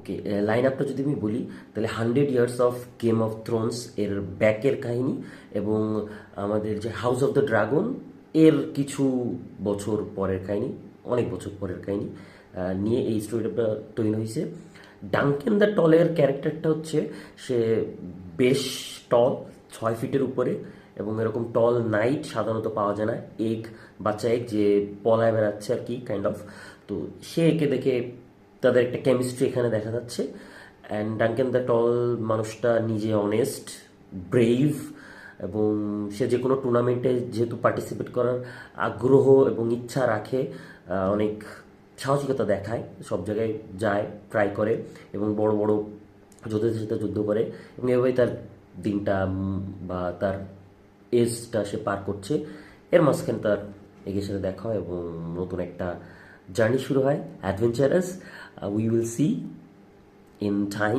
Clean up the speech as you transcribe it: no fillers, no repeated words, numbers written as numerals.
ওকে, line আপটা যদি আমি বলি তাহলে 100 years of game of Thrones এর ব্যাকের কাহিনী এবং আমাদের যে হাউস অফ দ্য ড্রাগন এর কিছু বছর পরের কাহিনী, অনেক বছর পরের কাহিনী নিয়ে এই স্টোরিটা তৈরি হয়েছে। ডাঙ্কেন দ্য টলের ক্যারেক্টারটা হচ্ছে, সে বেশ টল, 6 ফিটের উপরে, এবং এরকম টল নাইট সাধারণত পাওয়া যায় না। এগ, বাচ্চা এগ যে পলায় বেড়াচ্ছে আর কি, কাইন্ড অফ। তো সে একে দেখে তাদের একটা কেমিস্ট্রি এখানে দেখা যাচ্ছে। অ্যান্ড ডাঙ্কেন দ্য টল মানুষটা নিজে অনেস্ট, ব্রেভ, এবং সে যে কোনো টুর্নামেন্টে যেহেতু পার্টিসিপেট করার আগ্রহ এবং ইচ্ছা রাখে, অনেক সাহসিকতা দেখায়, সব জায়গায় যায়, ট্রাই করে এবং বড় বড় যোদ্ধাদের সাথে যুদ্ধ করে, এবং এভাবেই তার দিনটা বা তার এজটা সে পার করছে। এর মাঝখানে তার এগের সাথে দেখা হয় এবং নতুন একটা জার্নি শুরু হয়, adventurous. We will see in time